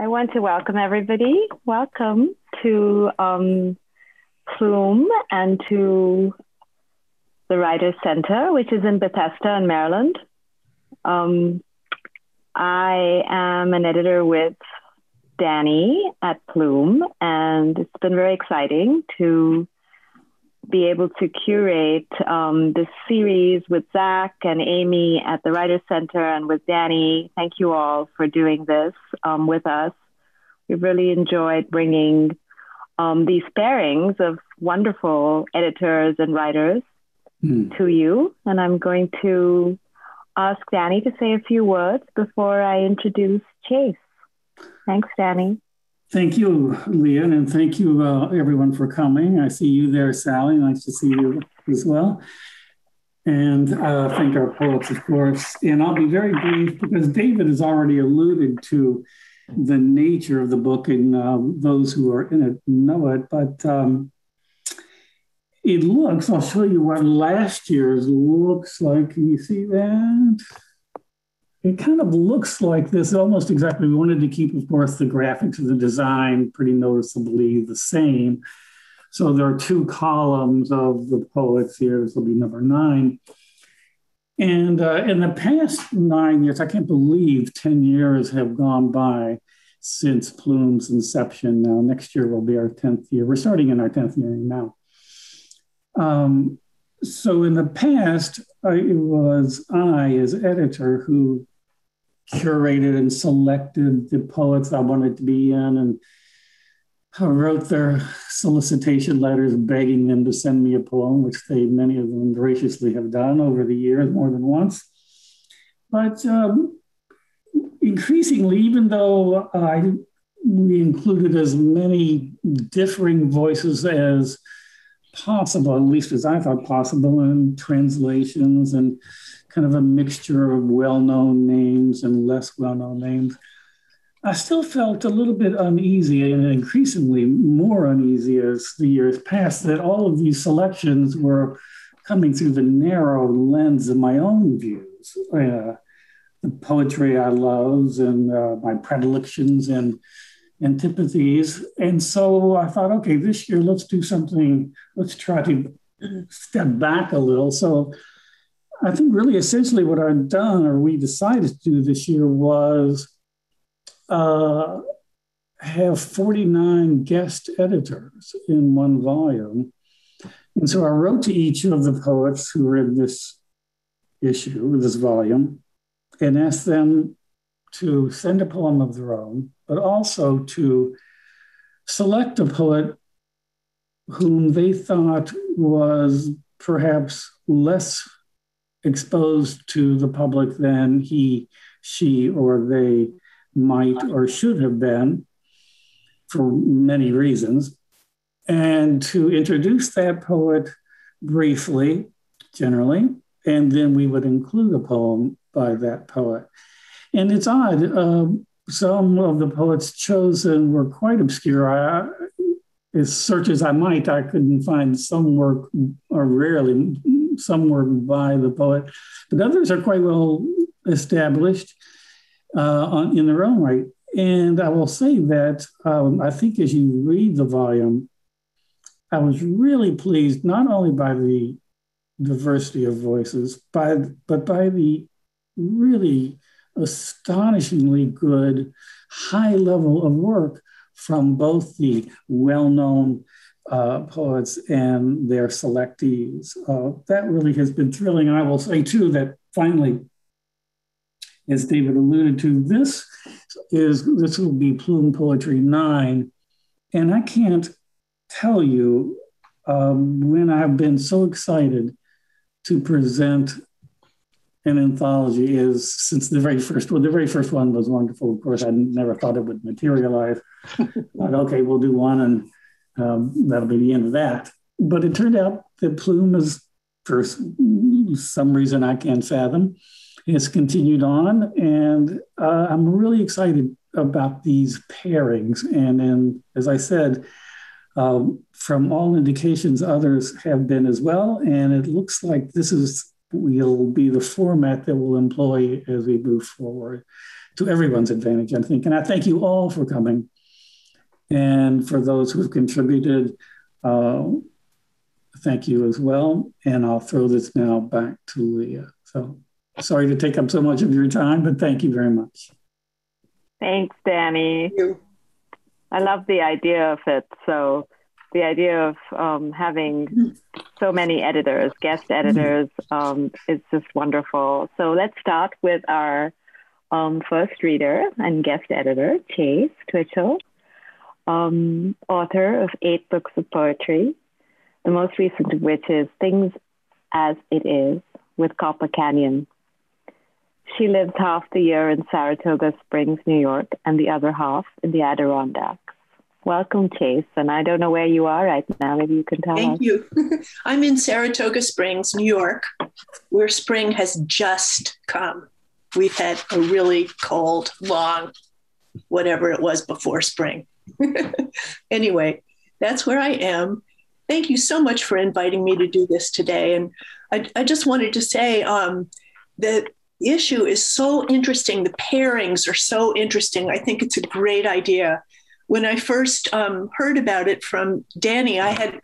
I want to welcome everybody. Welcome to Plume and to the Writers Center, which is in Bethesda in Maryland. I am an editor with Danny at Plume, and it's been very exciting to be able to curate this series with Zach and Amy at the Writers Center and with Danny. Thank you all for doing this with us. We've really enjoyed bringing these pairings of wonderful editors and writers to you. And I'm going to ask Danny to say a few words before I introduce Chase. Thanks, Danny. Thank you, Leeya, and thank you, everyone, for coming. I see you there, Sally. Nice to see you as well. And thank our poets, of course. And I'll be very brief because David has already alluded to the nature of the book, and those who are in it know it. But it looks, I'll show you what last year's looks like. Can you see that? It kind of looks like this, almost exactly. We wanted to keep, of course, the graphics and the design pretty noticeably the same. So there are two columns of the poets here. This will be number 9. And in the past 9 years, I can't believe 10 years have gone by since Plume's inception. Now, next year will be our 10th year. We're starting in our 10th year now. So in the past, it was I, as editor, who curated and selected the poets I wanted to be in, and wrote their solicitation letters begging them to send me a poem, which many of them graciously have done over the years more than once. But increasingly, even though we included as many differing voices as possible, at least as I thought possible, in translations and kind of a mixture of well-known names and less well-known names, I still felt a little bit uneasy, and increasingly more uneasy as the years passed, that all of these selections were coming through the narrow lens of my own views, the poetry I love and my predilections and antipathies. And so I thought, okay, this year, let's do something, let's try to step back a little. So I think really essentially what I've done, or we decided to do this year, was have 49 guest editors in one volume. And so I wrote to each of the poets who were in this issue, this volume, and asked them to send a poem of their own, but also to select a poet whom they thought was perhaps less exposed to the public than he, she, or they might or should have been for many reasons, and to introduce that poet briefly, generally, and then we would include a poem by that poet. And it's odd, some of the poets chosen were quite obscure. As search as I might, I couldn't find some work, or rarely some work by the poet, but others are quite well established in their own right. And I will say that I think as you read the volume, I was really pleased not only by the diversity of voices, but by the really astonishingly good high level of work from both the well-known poets and their selectees. That really has been thrilling. And I will say too that finally, as David alluded to, this will be Plume Poetry 9. And I can't tell you when I've been so excited to present an anthology is since the very first one. The very first one was wonderful. Of course, I never thought it would materialize. But okay, we'll do one and that'll be the end of that. But it turned out that Plume is, for some reason I can't fathom, has continued on. And I'm really excited about these pairings. And as I said, from all indications, others have been as well. And it looks like this will be the format that we'll employ as we move forward. to everyone's advantage, I think. And I thank you all for coming. And for those who have contributed, thank you as well. And I'll throw this now back to Leeya. So sorry to take up so much of your time, but thank you very much. Thanks, Danny. I love the idea of it. So the idea of having so many editors, guest editors, is just wonderful. So let's start with our first reader and guest editor, Chase Twitchell, author of 8 books of poetry, the most recent of which is Things as It Is with Copper Canyon. She lives half the year in Saratoga Springs, New York, and the other half in the Adirondacks. Welcome, Chase. And I don't know where you are right now. Maybe you can tell us. Thank you. I'm in Saratoga Springs, New York, where spring has just come. We've had a really cold, long, whatever it was before spring. Anyway, that's where I am. Thank you so much for inviting me to do this today. And I just wanted to say the issue is so interesting. The pairings are so interesting. I think it's a great idea. When I first heard about it from Danny, I had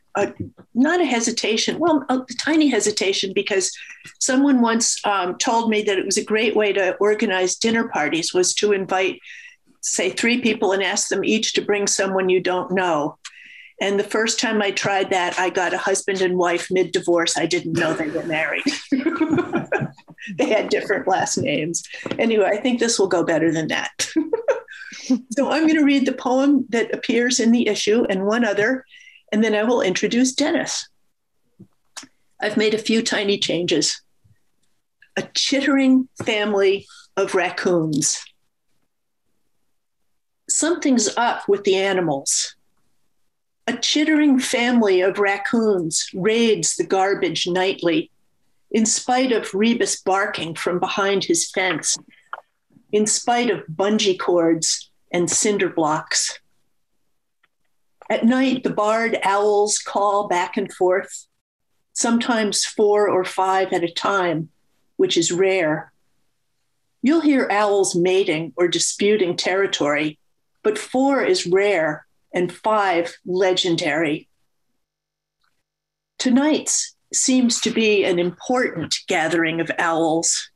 not a hesitation, well, a tiny hesitation, because someone once told me that it was a great way to organize dinner parties was to invite, say, 3 people and ask them each to bring someone you don't know. And the first time I tried that, I got a husband and wife mid-divorce. I didn't know they were married. They had different last names. Anyway, I think this will go better than that. So I'm going to read the poem that appears in the issue and one other, and then I will introduce Dennis. I've made a few tiny changes. A chittering family of raccoons. Something's up with the animals. A chittering family of raccoons raids the garbage nightly, in spite of Rebus barking from behind his fence, in spite of bungee cords and cinder blocks. At night, the barred owls call back and forth, sometimes 4 or 5 at a time, which is rare. You'll hear owls mating or disputing territory, but 4 is rare and 5 legendary. Tonight's seems to be an important gathering of owls.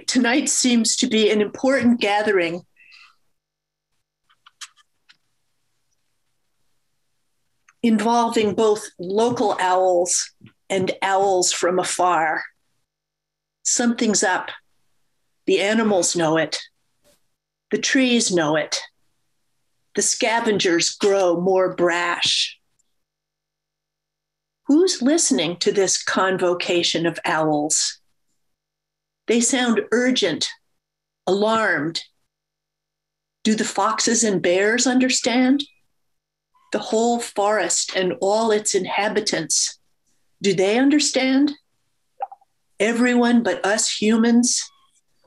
Tonight seems to be an important gathering involving both local owls and owls from afar. Something's up. The animals know it. The trees know it. The scavengers grow more brash. Who's listening to this convocation of owls? They sound urgent, alarmed. Do the foxes and bears understand? The whole forest and all its inhabitants, do they understand? Everyone but us humans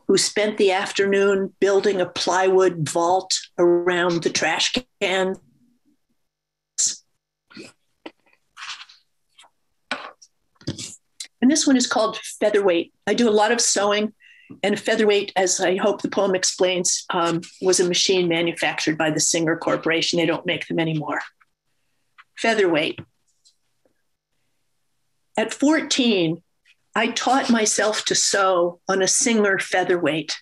who spent the afternoon building a plywood vault around the trash can. And this one is called Featherweight. I do a lot of sewing, and Featherweight, as I hope the poem explains, was a machine manufactured by the Singer Corporation. They don't make them anymore. Featherweight. At 14, I taught myself to sew on a Singer Featherweight,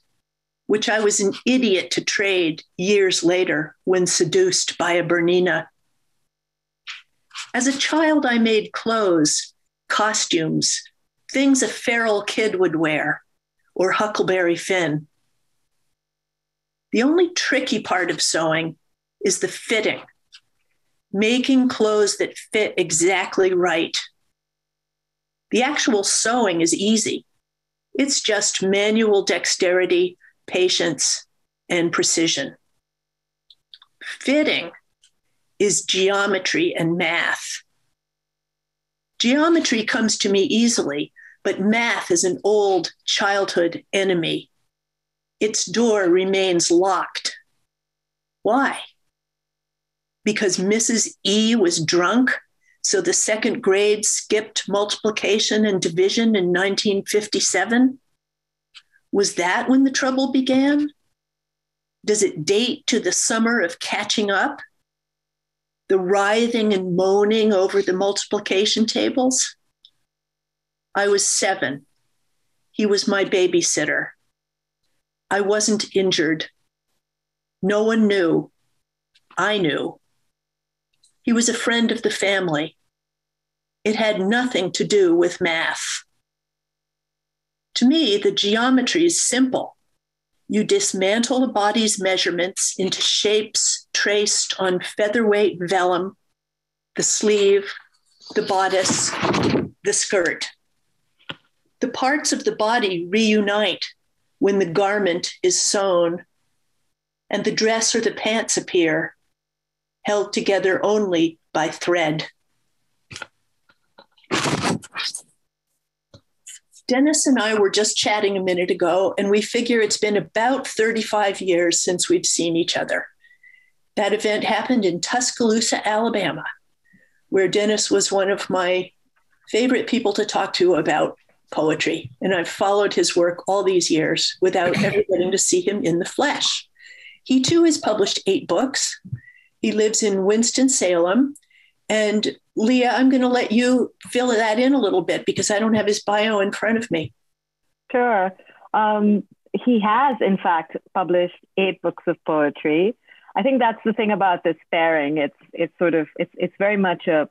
which I was an idiot to trade years later when seduced by a Bernina. As a child, I made clothes, costumes, things a feral kid would wear, or Huckleberry Finn. The only tricky part of sewing is the fitting, making clothes that fit exactly right. The actual sewing is easy. It's just manual dexterity, patience, and precision. Fitting is geometry and math. Geometry comes to me easily, but math is an old childhood enemy. Its door remains locked. Why? Because Mrs. E was drunk, so the second grade skipped multiplication and division in 1957? Was that when the trouble began? Does it date to the summer of catching up? The writhing and moaning over the multiplication tables? I was 7. He was my babysitter. I wasn't injured. No one knew. I knew. He was a friend of the family. It had nothing to do with math. To me, the geometry is simple. You dismantle a body's measurements into shapes traced on featherweight vellum, the sleeve, the bodice, the skirt. The parts of the body reunite when the garment is sewn, and the dress or the pants appear, held together only by thread. Dennis and I were just chatting a minute ago, and we figure it's been about 35 years since we've seen each other. That event happened in Tuscaloosa, Alabama, where Dennis was one of my favorite people to talk to about poetry. And I've followed his work all these years without ever getting to see him in the flesh. He too has published 8 books. He lives in Winston-Salem. And Leeya, I'm going to let you fill that in a little bit because I don't have his bio in front of me. Sure. He has, in fact, published 8 books of poetry. I think that's the thing about this pairing. It's very much a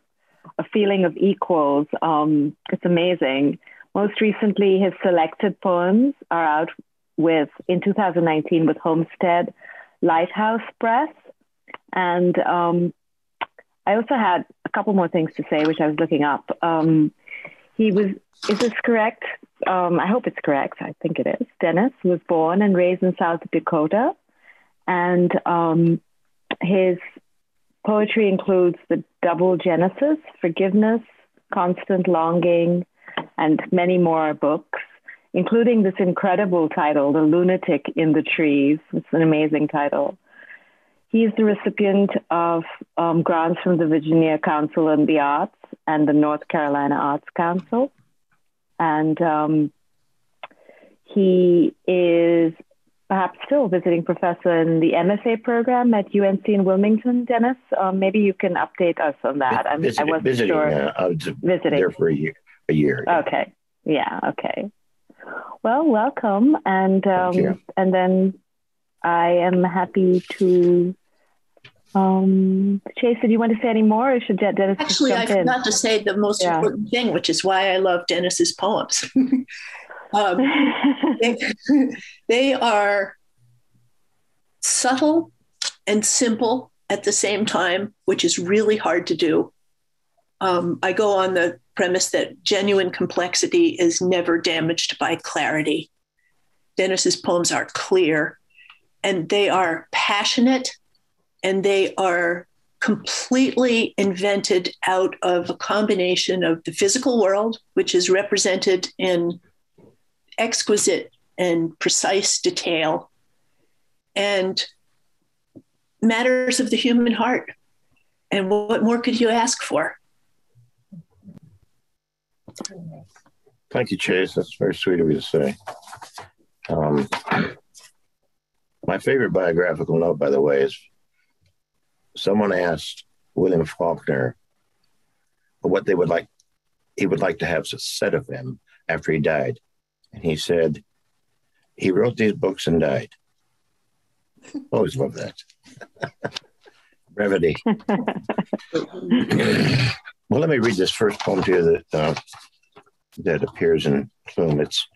feeling of equals. It's amazing. Most recently, his selected poems are out in 2019 with Homestead Lighthouse Press. And I also had a couple more things to say, which I was looking up. Is this correct? I hope it's correct. I think it is. Dennis was born and raised in South Dakota. And his poetry includes the double Genesis, Forgiveness, Constant Longing, and many more books, including this incredible title, The Lunatic in the Trees. It's an amazing title. He's the recipient of grants from the Virginia Council on the Arts and the North Carolina Arts Council. And he is perhaps still visiting professor in the MFA program at UNC in Wilmington. Dennis, maybe you can update us on that. I wasn't visiting, sure. I was there for a year. Yeah. Okay. Yeah. Okay. Well, welcome. And then I am happy to. Chase, do you want to say any more, or should Dennis Actually, I forgot in? to say the most important thing, which is why I love Dennis's poems. They are subtle and simple at the same time, which is really hard to do. I go on the premise that genuine complexity is never damaged by clarity. Dennis's poems are clear, and they are passionate, and they are completely invented out of a combination of the physical world, which is represented in exquisite and precise detail, and matters of the human heart. And what more could you ask for? Thank you, Chase. That's very sweet of you to say. My favorite biographical note, by the way, is someone asked William Faulkner what he would like to have said of him after he died. And he said, he wrote these books and died. Always love that. Brevity. Well, let me read this first poem to you that appears in Plume. It's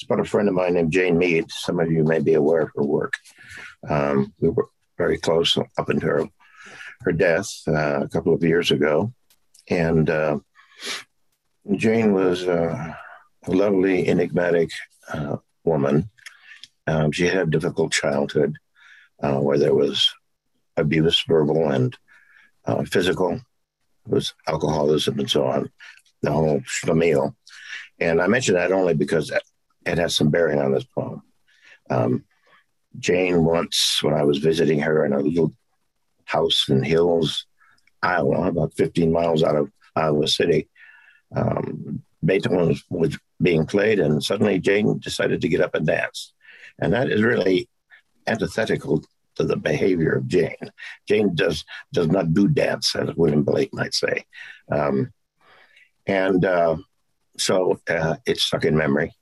about a friend of mine named Jane Mead. Some of you may be aware of her work. We were very close up until her death a couple of years ago. And Jane was a lovely, enigmatic woman. She had a difficult childhood where there was abuse, verbal and physical. It was alcoholism and so on, the whole schlemiel. And I mention that only because it has some bearing on this poem. Jane once, when I was visiting her in a little house in Hills, Iowa, about 15 miles out of Iowa City, Beethoven was being played, and suddenly Jane decided to get up and dance. And that is really antithetical to the behavior of Jane. Jane does not do dance, as William Blake might say. So it stuck in memory,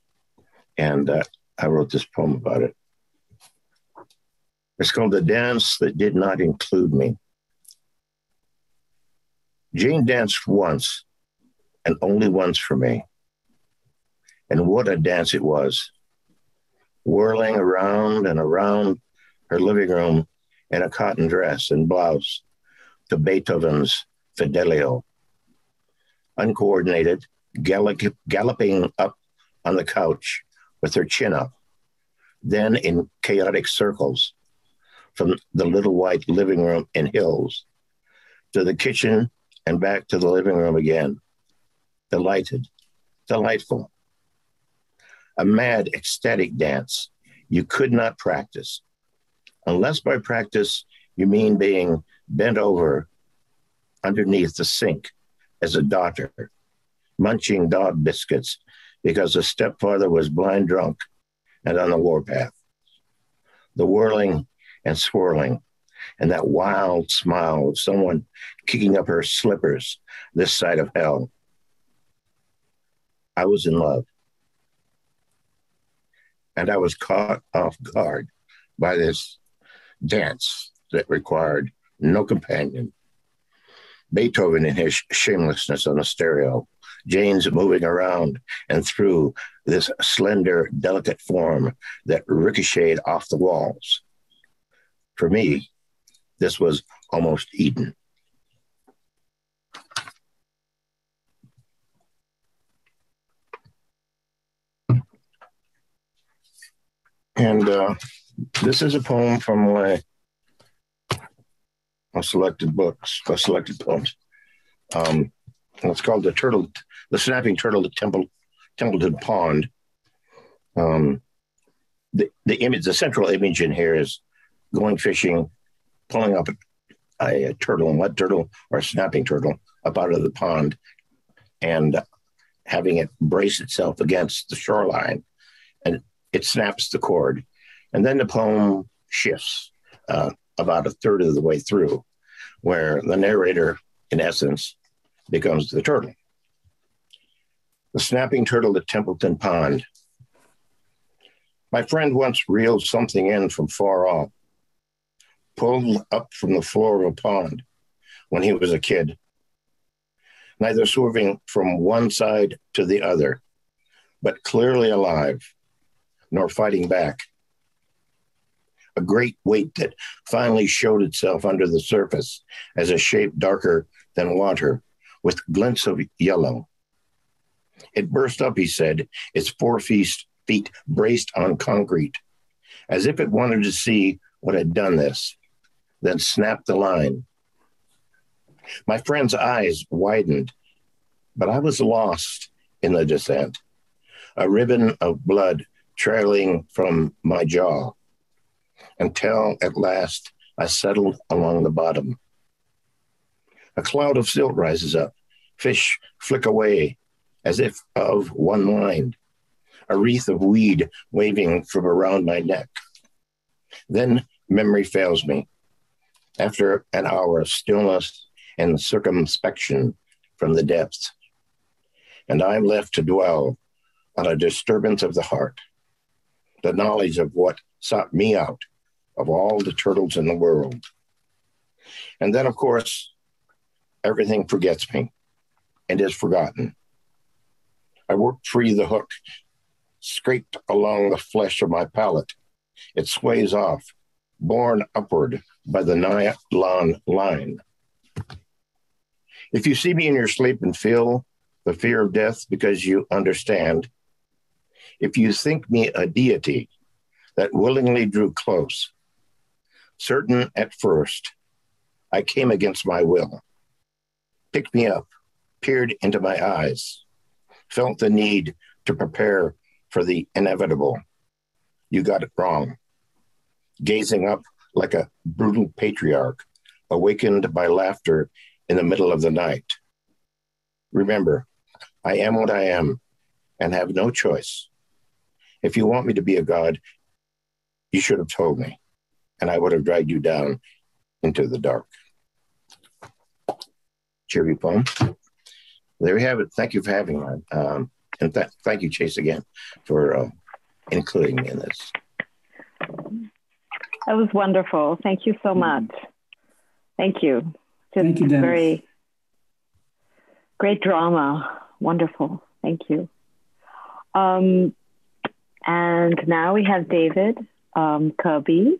and I wrote this poem about it. It's called The Dance That Did Not Include Me. Jane danced once, and only once for me. And what a dance it was, whirling around and around her living room in a cotton dress and blouse to Beethoven's Fidelio. Uncoordinated, galloping up on the couch with her chin up, then in chaotic circles from the little white living room in Hills to the kitchen and back to the living room again. Delighted, delightful. A mad, ecstatic dance you could not practice, unless by practice you mean being bent over underneath the sink as a daughter, munching dog biscuits because the stepfather was blind drunk and on the warpath. The whirling and swirling, and that wild smile of someone kicking up her slippers this side of hell. I was in love. And I was caught off guard by this dance that required no companion. Beethoven in his shamelessness on the stereo, Jane's moving around and through this slender, delicate form that ricocheted off the walls. For me, this was almost Eden. And this is a poem from my selected poems. And it's called The Snapping Turtle at Templeton Pond. The central image in here is going fishing, pulling up a turtle, a mud turtle or a snapping turtle up out of the pond and having it brace itself against the shoreline, and it snaps the cord. And then the poem shifts about a third of the way through, where the narrator, in essence, becomes the turtle. The snapping turtle at Templeton Pond. My friend once reeled something in from far off, pulled up from the floor of a pond when he was a kid, neither swerving from one side to the other, but clearly alive, nor fighting back. A great weight that finally showed itself under the surface as a shape darker than water, with glints of yellow. It burst up, he said, its 4 feet braced on concrete, as if it wanted to see what had done this, then snapped the line. My friend's eyes widened, but I was lost in the descent, a ribbon of blood trailing from my jaw, until at last I settled along the bottom. A cloud of silt rises up, fish flick away as if of one mind, a wreath of weed waving from around my neck. Then memory fails me, after an hour of stillness and circumspection from the depths, and I'm left to dwell on a disturbance of the heart, the knowledge of what sought me out of all the turtles in the world. And then, of course, everything forgets me and is forgotten. I worked free the hook, scraped along the flesh of my palate. It sways off, borne upward by the nylon line. If you see me in your sleep and feel the fear of death because you understand, if you think me a deity that willingly drew close, certain at first, I came against my will, picked me up, peered into my eyes, felt the need to prepare for the inevitable. You got it wrong. Gazing up like a brutal patriarch, awakened by laughter in the middle of the night. Remember, I am what I am and have no choice. If you want me to be a god, you should have told me, and I would have dragged you down into the dark. Cheery poem. There we have it. Thank you for having me. And thank you, Chase, again, for including me in this. That was wonderful. Thank you so much. Thank you. Just Thank you, Dennis. Very great drama. Wonderful. Thank you. And now we have David Kirby.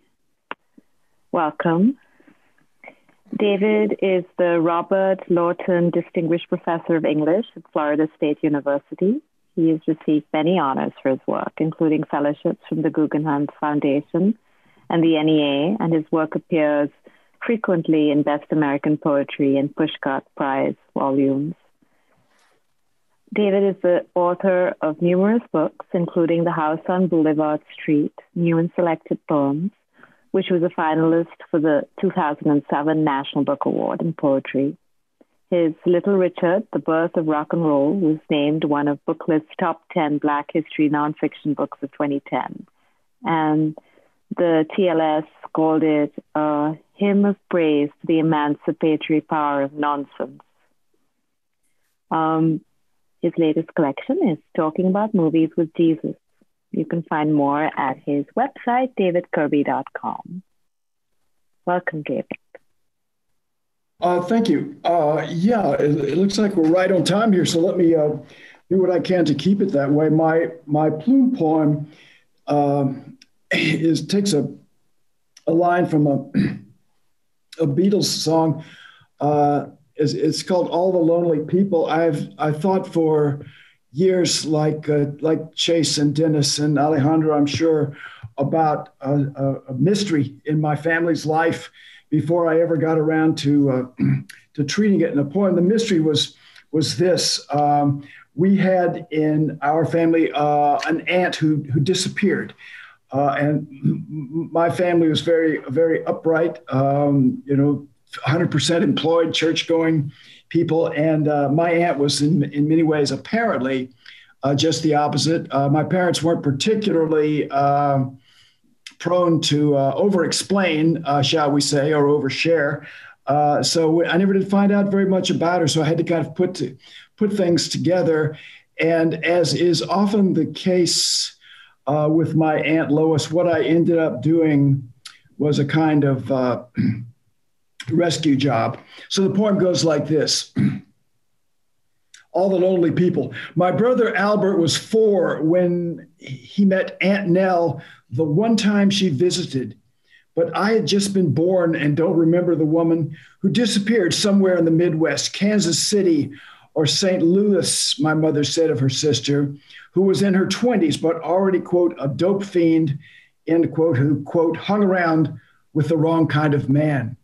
Welcome. David is the Robert Lawton Distinguished Professor of English at Florida State University. He has received many honors for his work, including fellowships from the Guggenheim Foundation and the NEA, and his work appears frequently in Best American Poetry and Pushcart Prize volumes. David is the author of numerous books, including The House on Boulevard Street, New and Selected Poems, which was a finalist for the 2007 National Book Award in Poetry. His Little Richard, The Birth of Rock and Roll, was named one of Booklist's top 10 Black history nonfiction books of 2010. And the TLS called it a hymn of praise to the emancipatory power of nonsense. His latest collection is Talking About Movies with Jesus. You can find more at his website, davidkirby.com. Welcome, David. Thank you. Yeah, it looks like we're right on time here, so let me do what I can to keep it that way. My Plume poem takes a line from a Beatles song. It's called "All the Lonely People." I thought for years, like Chase and Dennis and Alejandro, I'm sure, about a mystery in my family's life before I ever got around to treating it in a poem. The mystery was this: we had in our family an aunt who disappeared, and my family was very upright, 100% employed, church-going people, and my aunt was in many ways apparently just the opposite. My parents weren't particularly prone to over-explain, shall we say, or overshare. So I never did find out very much about her. So I had to kind of put things together. And as is often the case with my Aunt Lois, what I ended up doing was a kind of rescue job. So the poem goes like this. All the Lonely People. My brother Albert was 4 when he met Aunt Nell the one time she visited, but I had just been born and don't remember the woman who disappeared somewhere in the Midwest, Kansas City or St. Louis, my mother said of her sister, who was in her 20s, but already, quote, a dope fiend, end quote, who, quote, hung around with the wrong kind of man.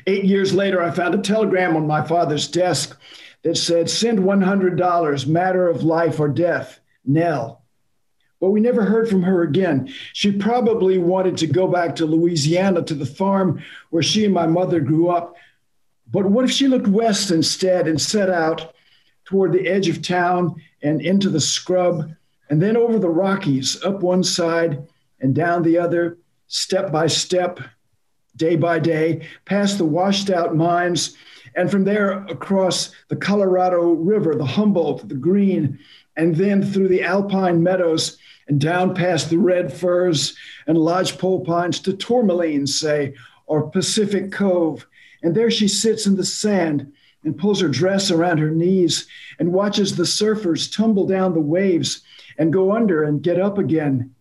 8 years later, I found a telegram on my father's desk that said, send $100, matter of life or death, Nell. But we never heard from her again. She probably wanted to go back to Louisiana, to the farm where she and my mother grew up. But what if she looked west instead and set out toward the edge of town and into the scrub, and then over the Rockies, up one side and down the other, step by step, day by day, past the washed out mines, and from there across the Colorado River, the Humboldt, the Green, and then through the alpine meadows and down past the red firs and lodgepole pines to Tourmaline, say, or Pacific Cove. And there she sits in the sand and pulls her dress around her knees and watches the surfers tumble down the waves and go under and get up again.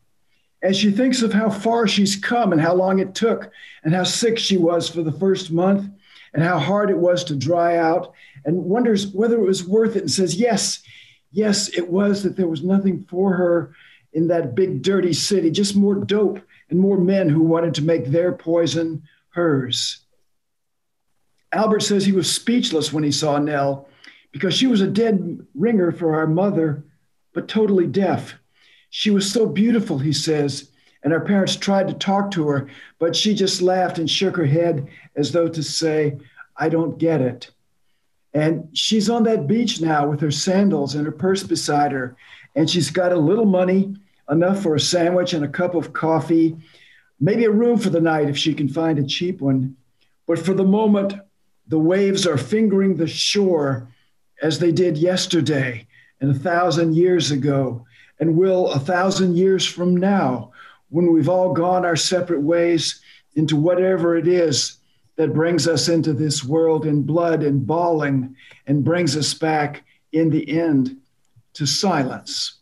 As she thinks of how far she's come and how long it took and how sick she was for the first month and how hard it was to dry out, and wonders whether it was worth it, and says, yes, it was, that there was nothing for her in that big, dirty city, just more dope and more men who wanted to make their poison hers. Albert says he was speechless when he saw Nell because she was a dead ringer for our mother, but totally deaf. She was so beautiful, he says, and our parents tried to talk to her, but she just laughed and shook her head as though to say, I don't get it. And she's on that beach now with her sandals and her purse beside her. And she's got a little money, enough for a sandwich and a cup of coffee, maybe a room for the night if she can find a cheap one. But for the moment, the waves are fingering the shore as they did yesterday and 1,000 years ago, and will 1,000 years from now, when we've all gone our separate ways into whatever it is that brings us into this world in blood and bawling and brings us back in the end to silence.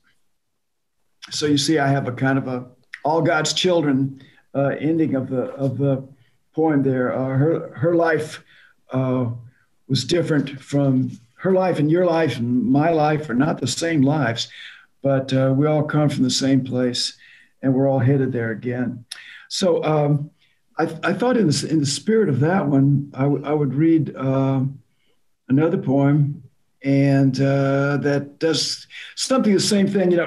So you see, I have a kind of a all God's children ending of the poem there. Her life was different from her life, and your life and my life are not the same lives, but we all come from the same place, and we're all headed there again. So I thought in the spirit of that one, I would read another poem, and that does something the same thing.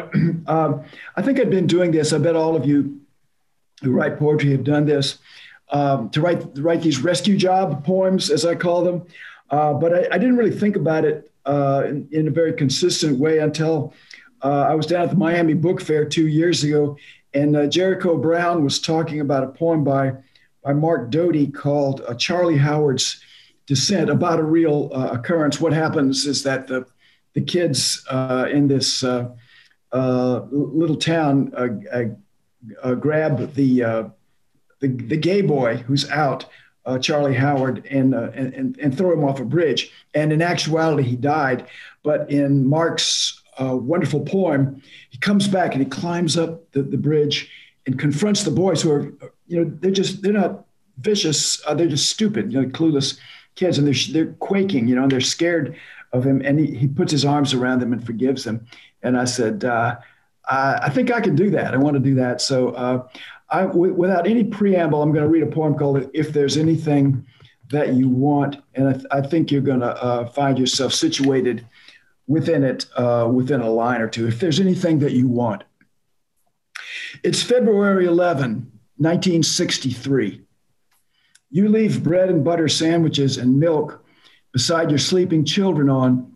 I think I've been doing this. I bet all of you who write poetry have done this, to write these rescue job poems, as I call them. But I didn't really think about it in a very consistent way until I was down at the Miami Book Fair 2 years ago, and Jericho Brown was talking about a poem by Mark Doty called Charlie Howard's Descent, about a real occurrence. What happens is that the kids in this little town grab the gay boy who's out, Charlie Howard, and throw him off a bridge. And in actuality, he died. But in Mark's wonderful poem, he comes back and he climbs up the bridge and confronts the boys who are, they're not vicious. They're just stupid, clueless kids. And they're quaking, and they're scared of him. And he puts his arms around them and forgives them. And I said, I think I can do that. I want to do that. So without any preamble, I'm going to read a poem called If There's Anything That You Want. And I think you're going to find yourself situated within it, within a line or two. If there's anything that you want. It's February 11, 1963. You leave bread and butter sandwiches and milk beside your sleeping children,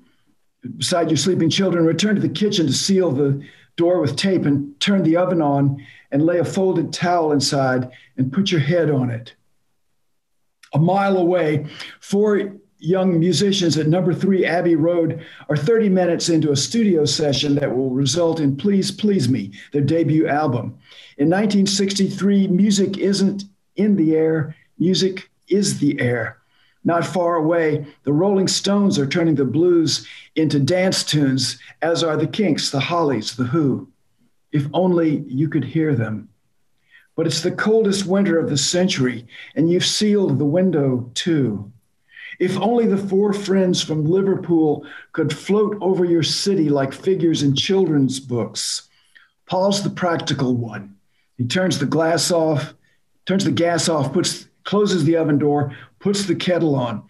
return to the kitchen to seal the door with tape and turn the oven on and lay a folded towel inside and put your head on it. A mile away, 4 young musicians at number 3 Abbey Road are 30 minutes into a studio session that will result in Please Please Me, their debut album. In 1963, music isn't in the air, music is the air. Not far away, the Rolling Stones are turning the blues into dance tunes, as are the Kinks, the Hollies, the Who. If only you could hear them. But it's the coldest winter of the century, and you've sealed the window too. If only the 4 friends from Liverpool could float over your city like figures in children's books. Paul's the practical one. He turns the gas off, closes the oven door, puts the kettle on.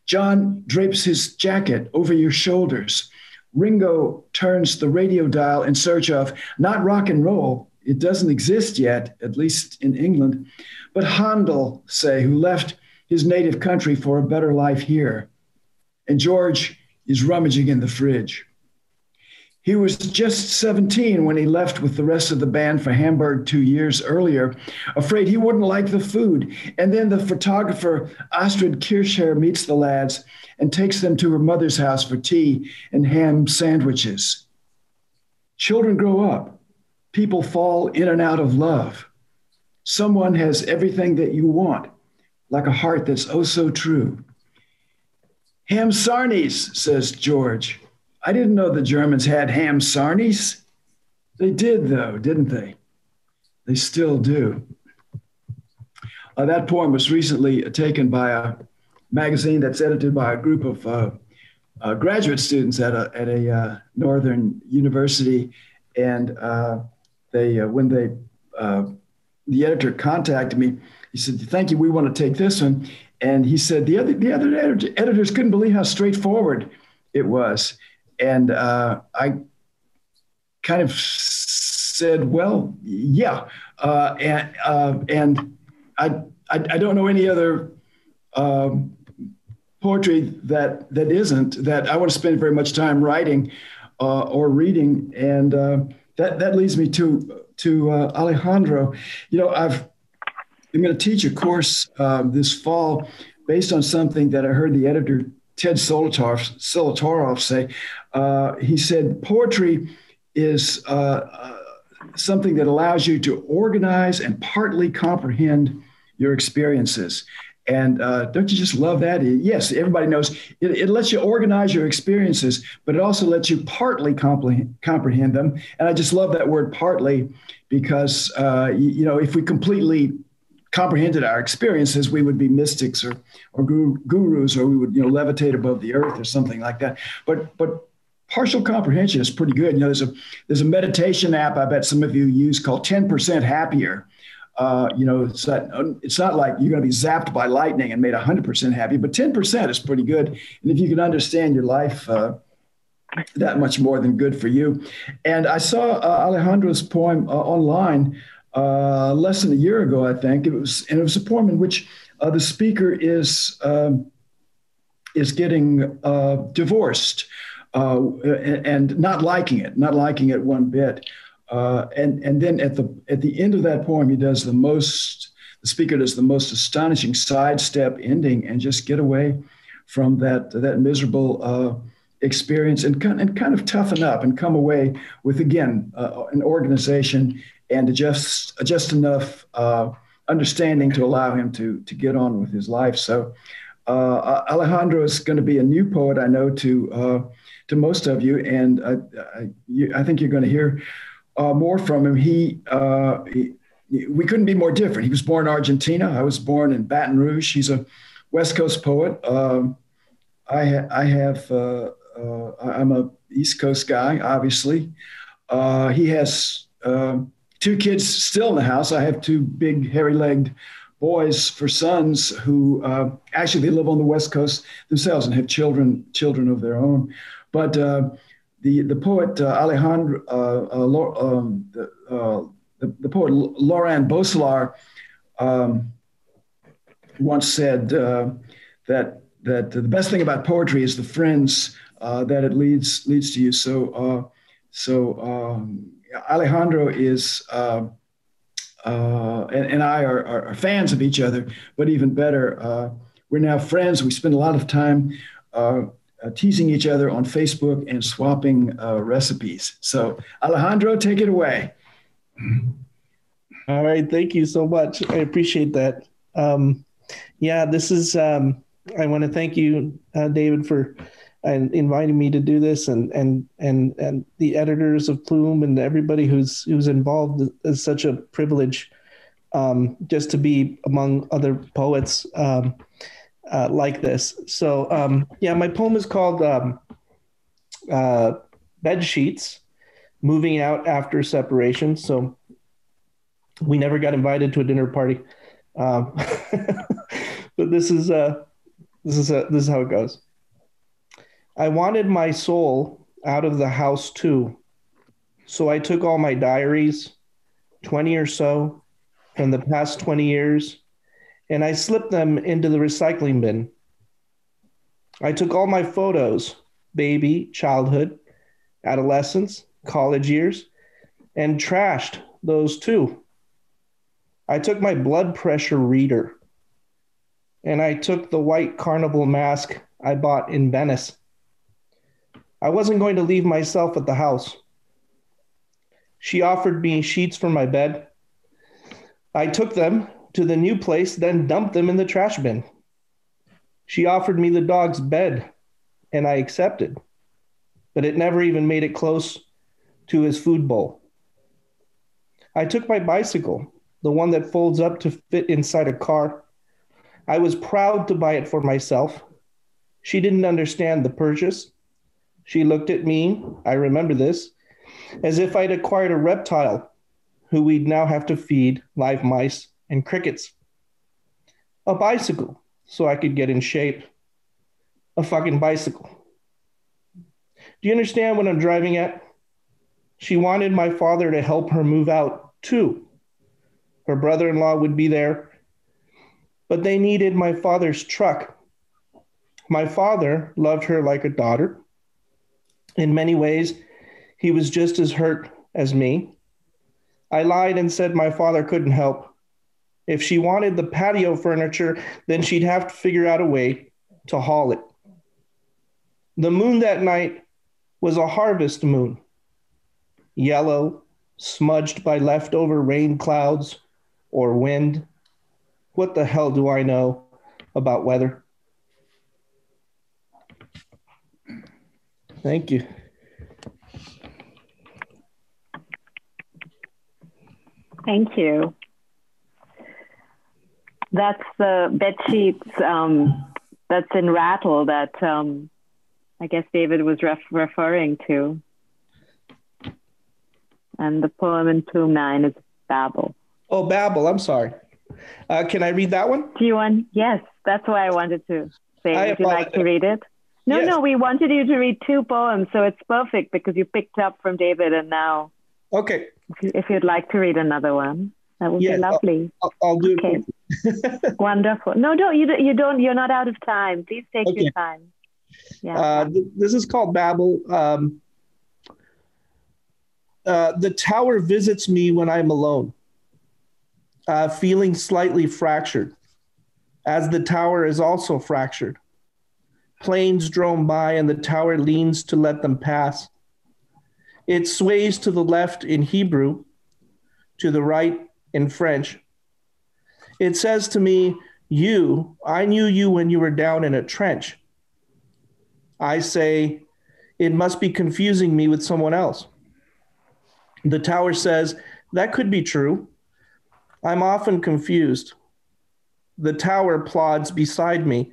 John drapes his jacket over your shoulders. Ringo turns the radio dial in search of not rock and roll. It doesn't exist yet, at least in England, but Handel, say, who left his native country for a better life here. And George is rummaging in the fridge. He was just 17 when he left with the rest of the band for Hamburg 2 years earlier, afraid he wouldn't like the food. And then the photographer Astrid Kirchherr meets the lads and takes them to her mother's house for tea and ham sandwiches. Children grow up. People fall in and out of love. Someone has everything that you want, like a heart that's oh so true. Ham sarnies, says George. I didn't know the Germans had ham sarnies. They did, though, didn't they? They still do. That poem was recently taken by a magazine that's edited by a group of graduate students at a northern university, and the editor contacted me. He said, "Thank you. We want to take this one." And he said the other editors couldn't believe how straightforward it was. And I kind of said, "Well, yeah." And I don't know any other poem poetry that isn't, that I want to spend very much time writing or reading. And that leads me to Alejandro. I'm going to teach a course this fall based on something that I heard the editor Ted Solotoroff say. He said poetry is something that allows you to organize and partly comprehend your experiences. And don't you just love that? Yes, everybody knows it lets you organize your experiences, but it also lets you partly comprehend them. And I just love that word partly because, if we completely comprehended our experiences, we would be mystics or gurus, or we would, levitate above the earth or something like that. But partial comprehension is pretty good. There's a meditation app I bet some of you use called 10% Happier. It's not like you're going to be zapped by lightning and made 100% happy, but 10% is pretty good. And if you can understand your life, that much more than good for you. And I saw Alejandro's poem online less than a year ago, I think. It was a poem in which the speaker is getting divorced and not liking it one bit. And then at the end of that poem, the speaker does the most astonishing sidestep ending and just get away from that miserable experience and kind of toughen up and come away with, again, an organization and just enough understanding to allow him to get on with his life. So Alejandro is going to be a new poet, I know, to most of you, and I think you're going to hear more from him. We couldn't be more different. He was born in Argentina. I was born in Baton Rouge. He's a West Coast poet. I'm a East Coast guy, obviously. He has 2 kids still in the house. I have 2 big, hairy-legged boys for sons who actually they live on the West Coast themselves and have children of their own. But the poet Alejandro, the poet Laurent Beausolar once said that the best thing about poetry is the friends that it leads to you. So Alejandro is and I are fans of each other, but even better, we're now friends. We spend a lot of time teasing each other on Facebook and swapping recipes. So Alejandro, take it away. All right. Thank you so much. I appreciate that. This is, I want to thank you, David, for inviting me to do this, and the editors of Plume and everybody who's involved. Is such a privilege just to be among other poets like this. So my poem is called Bed Sheets, Moving Out After Separation. So we never got invited to a dinner party, but this is how it goes. I wanted my soul out of the house too, so I took all my diaries, 20 or so, from the past 20 years, and I slipped them into the recycling bin. I took all my photos, baby, childhood, adolescence, college years, and trashed those too. I took my blood pressure reader, and I took the white carnival mask I bought in Venice. I wasn't going to leave myself at the house. She offered me sheets for my bed. I took them to the new place, then dumped them in the trash bin. She offered me the dog's bed, and I accepted, but it never even made it close to his food bowl. I took my bicycle, the one that folds up to fit inside a car. I was proud to buy it for myself. She didn't understand the purchase. She looked at me, I remember this, as if I'd acquired a reptile who we'd now have to feed live mice and crickets. A bicycle, so I could get in shape. A fucking bicycle. Do you understand what I'm driving at? She wanted my father to help her move out too. Her brother-in-law would be there, but they needed my father's truck. My father loved her like a daughter. In many ways, he was just as hurt as me. I lied and said my father couldn't help. If she wanted the patio furniture, then she'd have to figure out a way to haul it. The moon that night was a harvest moon, yellow, smudged by leftover rain clouds or wind. What the hell do I know about weather? Thank you. Thank you. That's the bed sheets that's in Rattle that I guess David was referring to. And the poem in Plume 9 is Babel. Oh, Babel, I'm sorry. Can I read that one? Do you want? Yes, that's why I wanted to say. Would you like to read it? No, Yes. No, we wanted you to read two poems, so it's perfect because you picked up from David and now. Okay. If you'd like to read another one, that would be lovely. I'll do okay. it. Wonderful. No, you don't. You're not out of time. Please take your time. Yeah. This is called Babel. The tower visits me when I'm alone, feeling slightly fractured, as the tower is also fractured. Planes drone by and the tower leans to let them pass. It sways to the left in Hebrew, to the right in French. It says to me, I knew you when you were down in a trench. I say, it must be confusing me with someone else. The tower says, that could be true. I'm often confused. The tower plods beside me.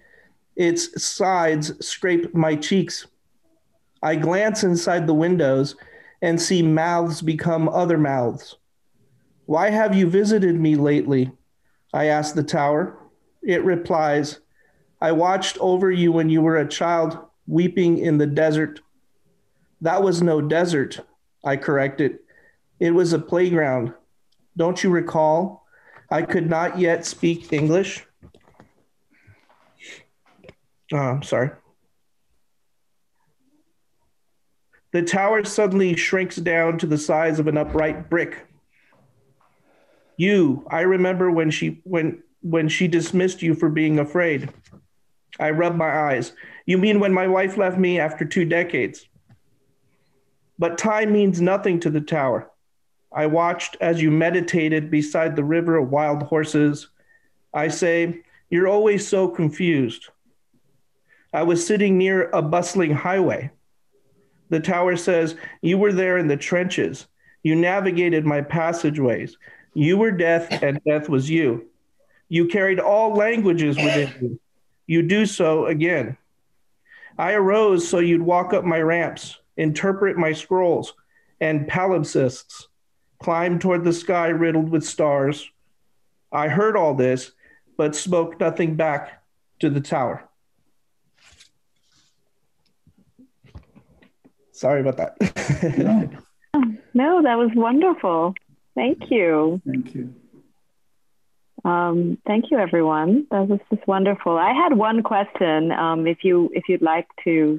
Its sides scrape my cheeks. I glance inside the windows and see mouths become other mouths. Why have you visited me lately? I ask the tower. It replies, I watched over you when you were a child weeping in the desert. That was no desert, I corrected. It was a playground. Don't you recall? I could not yet speak English. I'm sorry. The tower suddenly shrinks down to the size of an upright brick. I remember when she dismissed you for being afraid. I rub my eyes. You mean when my wife left me after 2 decades? But time means nothing to the tower. I watched as you meditated beside the river of wild horses. I say, you're always so confused. I was sitting near a bustling highway. The tower says, you were there in the trenches. You navigated my passageways. You were death and death was you. You carried all languages within you. You do so again. I arose so you'd walk up my ramps, interpret my scrolls and palimpsests, climb toward the sky riddled with stars. I heard all this, but spoke nothing back to the tower. Sorry about that. No, that was wonderful. Thank you. Thank you. Thank you, everyone. That was just wonderful. I had one question. If you'd like to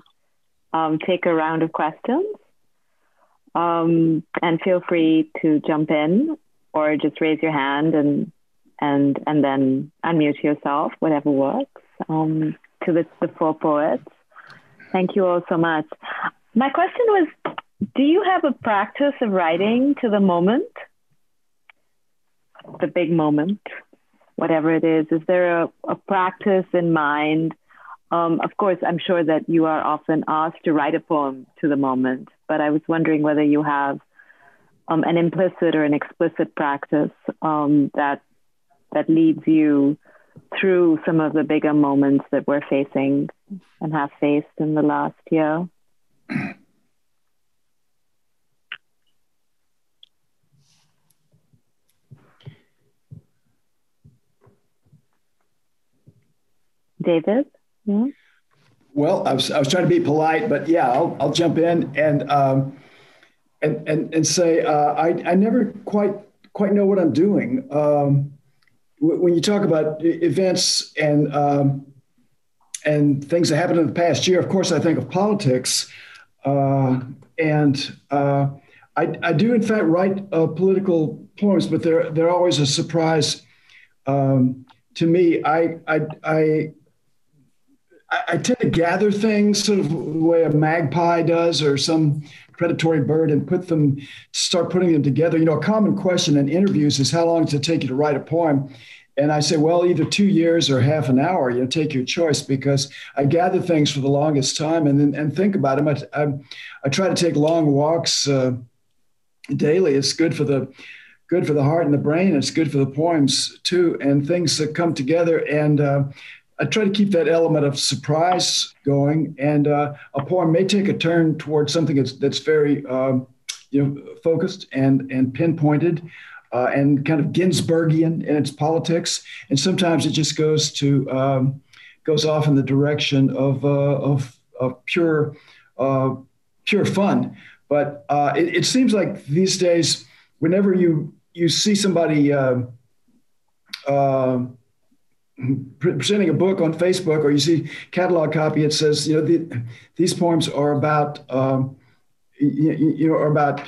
take a round of questions, and feel free to jump in or just raise your hand and then unmute yourself, whatever works. To the 4 poets. Thank you all so much. My question was, do you have a practice of writing to the moment? The big moment, whatever it is. Is there a practice in mind? Of course, I'm sure that you are often asked to write a poem to the moment, but I was wondering whether you have an implicit or an explicit practice that leads you through some of the bigger moments that we're facing and have faced in the last year. David? Yeah. Well, I was trying to be polite, but yeah, I'll jump in and say I never quite know what I'm doing. When you talk about events and and things that happened in the past year, of course, I think of politics. I do, in fact, write political poems, but they're always a surprise to me. I tend to gather things sort of the way a magpie does or some predatory bird and start putting them together. A common question in interviews is, how long does it take you to write a poem? And I say, well, either 2 years or half an hour, take your choice, because I gather things for the longest time and think about them. I try to take long walks daily. It's good for the heart and the brain. It's good for the poems too. And things that come together. And I try to keep that element of surprise going. And a poem may take a turn towards something that's very, focused and pinpointed. And kind of Ginsbergian in its politics, and sometimes it just goes off in the direction of pure fun. But it seems like these days, whenever you see somebody presenting a book on Facebook, or you see catalog copy, it says these poems are about are about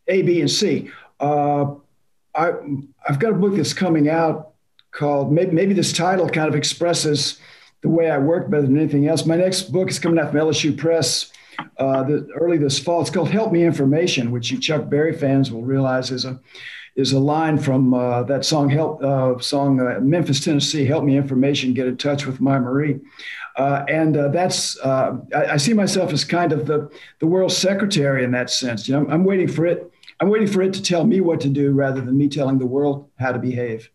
A, B, and C. I've got a book that's coming out called, maybe this title kind of expresses the way I work better than anything else. My next book is coming out from LSU Press early this fall. It's called Help Me Information, which you Chuck Berry fans will realize is a line from that song Memphis, Tennessee, Help Me Information, Get in Touch with My Marie. That's I see myself as kind of the world's secretary in that sense. I'm waiting for it. I'm waiting for it to tell me what to do rather than me telling the world how to behave.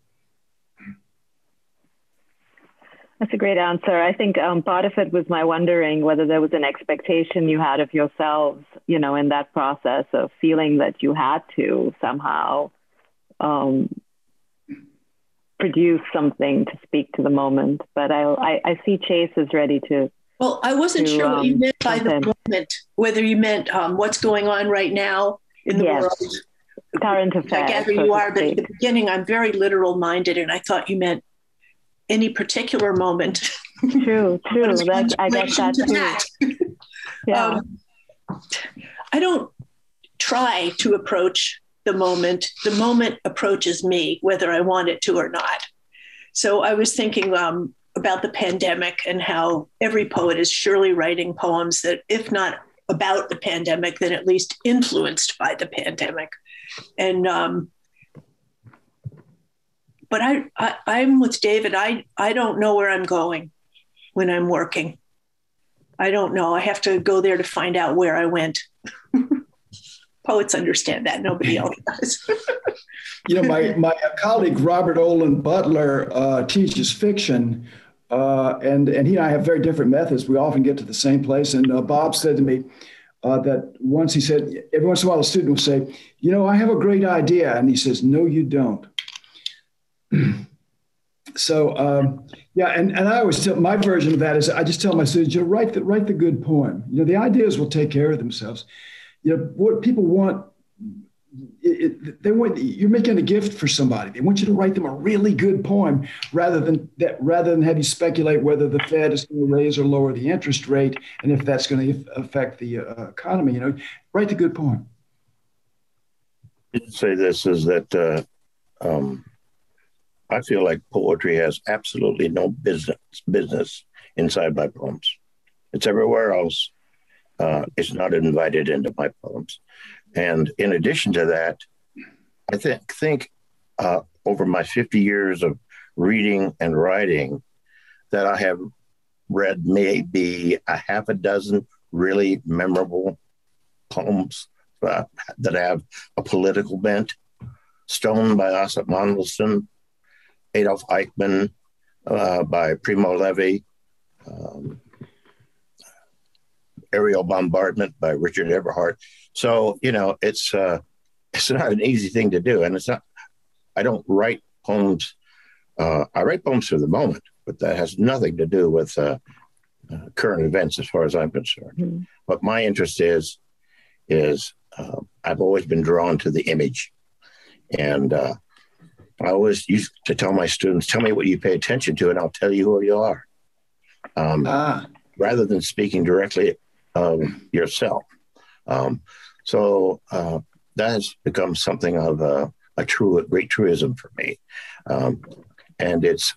That's a great answer. I think part of it was my wondering whether there was an expectation you had of yourselves, in that process of feeling that you had to somehow produce something to speak to the moment. But I see Chase is ready to. Well, I wasn't sure what you meant by the moment, whether you meant what's going on right now in the world. Current affairs. I gather you are, but at the beginning, I'm very literal minded, and I thought you meant any particular moment. True. I guess that's true. Yeah. I don't try to approach the moment. The moment approaches me, whether I want it to or not. So I was thinking about the pandemic and how every poet is surely writing poems that, if not about the pandemic, then at least influenced by the pandemic. And but I'm with David. I don't know where I'm going when I'm working. I don't know. I have to go there to find out where I went. Poets understand that. Nobody else does. My colleague Robert Olin Butler teaches fiction, and he and I have very different methods. We often get to the same place. And Bob said to me that once, he said, every once in a while a student will say, I have a great idea. And he says, no, you don't. So, and I always tell, my version of that is I just tell my students, write the good poem. The ideas will take care of themselves. What people want, you're making a gift for somebody. They want you to write them a really good poem rather than have you speculate whether the Fed is going to raise or lower the interest rate and if that's going to affect the economy. Write the good poem. I'd say this is that I feel like poetry has absolutely no business inside my poems. It's everywhere else. It's not invited into my poems. And in addition to that, I think over my 50 years of reading and writing that I have read maybe a half a dozen really memorable poems that have a political bent. Stone by Osip Mandelstam, Adolf Eichmann by Primo Levi, Aerial Bombardment by Richard Everhart. So, it's not an easy thing to do. And I don't write poems. I write poems for the moment, but that has nothing to do with current events as far as I'm concerned. Mm-hmm. But my interest is I've always been drawn to the image. And I always used to tell my students, tell me what you pay attention to, and I'll tell you who you are. rather than speaking directly of yourself. So that has become something of a great truism for me. And it's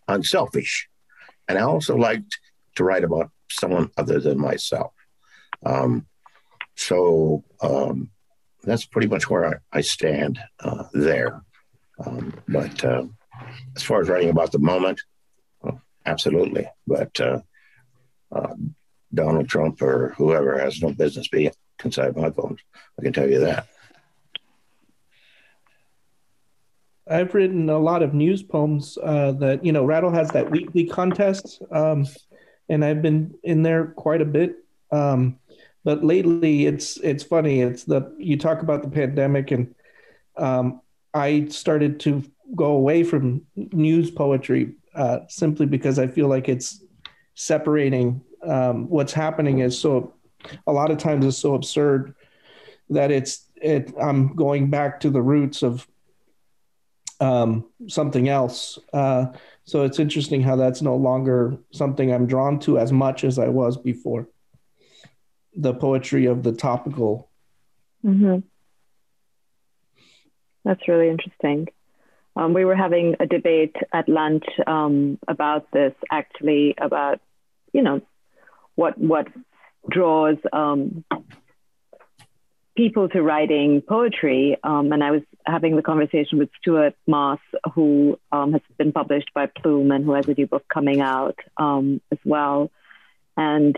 unselfish. And I also liked to write about someone other than myself. So that's pretty much where I stand there. But as far as writing about the moment, well, absolutely. But Donald Trump or whoever has no business being inside my poems. I can tell you that. I've written a lot of news poems that, Rattle has that weekly contest. And I've been in there quite a bit. But lately it's funny. You talk about the pandemic, and I started to go away from news poetry simply because I feel like it's separating what's happening is a lot of times it's so absurd that I'm going back to the roots of something else. So it's interesting how that's no longer something I'm drawn to as much as I was before. The poetry of the topical. Mm-hmm. That's really interesting. We were having a debate at lunch about this, actually, about, what draws people to writing poetry. And I was having the conversation with Stuart Moss, who has been published by Plume and who has a new book coming out as well. And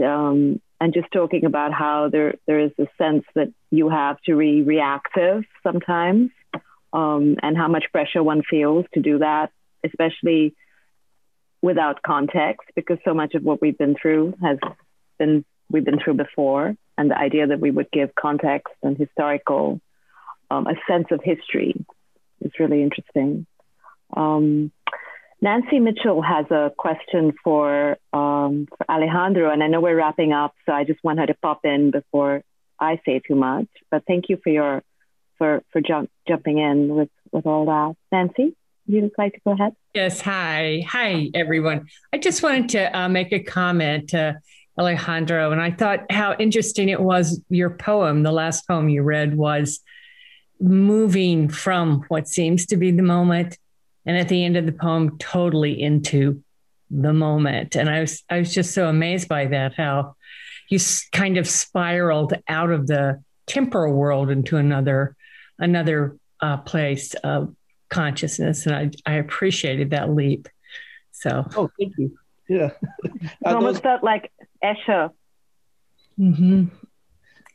just talking about how there is a sense that you have to be reactive sometimes, and how much pressure one feels to do that, especially without context, because so much of what we've been through we've been through before. And the idea that we would give context and historical, a sense of history is really interesting. Nancy Mitchell has a question for Alejandro, and I know we're wrapping up, so I just want her to pop in before I say too much. But thank you for jumping in with all that. Nancy, would you like to go ahead? Yes. Hi, everyone. I just wanted to make a comment to Alejandro, and I thought how interesting it was. Your poem, the last poem you read, was moving from what seems to be the moment, and at the end of the poem, totally into the moment. And I was just so amazed by that, how you kind of spiraled out of the temporal world into another place of consciousness. And I appreciated that leap. So. Oh, thank you. Yeah. It almost felt like Escher. Mm-hmm.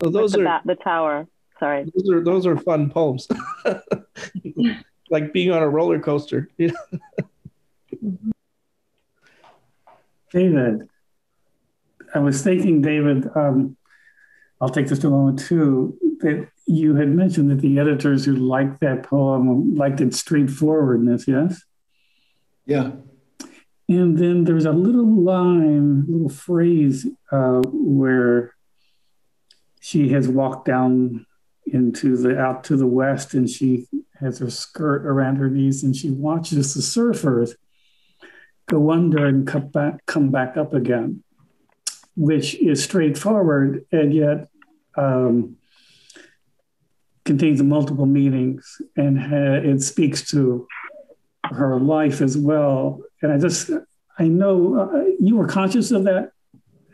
Well, those are the tower. Sorry. Those are fun poems. Like being on a roller coaster. Yeah. David, I was thinking, David, I'll take this a moment too, that you had mentioned that the editors who liked that poem liked its straightforwardness, yes? Yeah. And then there's a little phrase where she has walked down out to the west, and she has her skirt around her knees, and she watches the surfers go under and come back up again, which is straightforward and yet contains multiple meanings, and it speaks to her life as well. And I know you were conscious of that.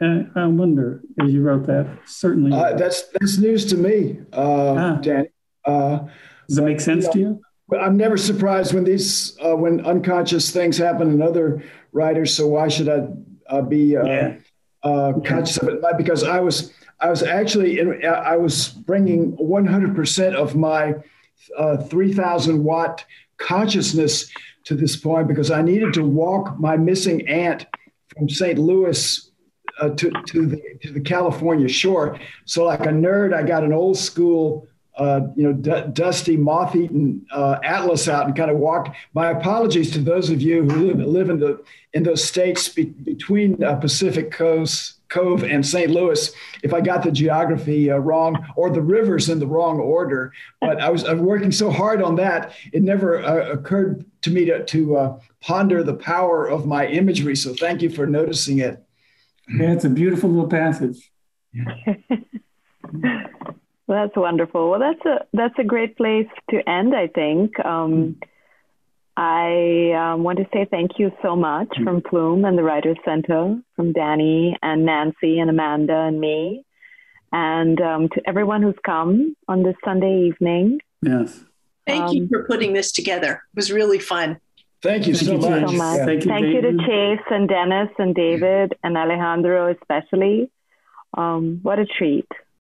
And I wonder, as you wrote that, certainly. That's news to me, Danny. Does it make sense to you? I'm never surprised when unconscious things happen in other writers. So why should I be conscious of it? Because I was bringing 100% of my 3,000 watt consciousness to this point, because I needed to walk my missing aunt from St. Louis to the California shore. So like a nerd, I got an old school, dusty, moth-eaten atlas out and kind of walked. My apologies to those of you who live in those states between Pacific Cove and St. Louis, if I got the geography wrong or the rivers in the wrong order. But I was working so hard on that, it never occurred to me to ponder the power of my imagery. So thank you for noticing it. Yeah, it's a beautiful little passage. Well, that's wonderful. Well, that's a great place to end, I think. I want to say thank you so much from Plume and the Writers Center, from Danny and Nancy and Amanda and me, and to everyone who's come on this Sunday evening. Yes. Thank you for putting this together. It was really fun. Thank you so much. Yeah. Thank you to Chase and Dennis and David and Alejandro especially. What a treat.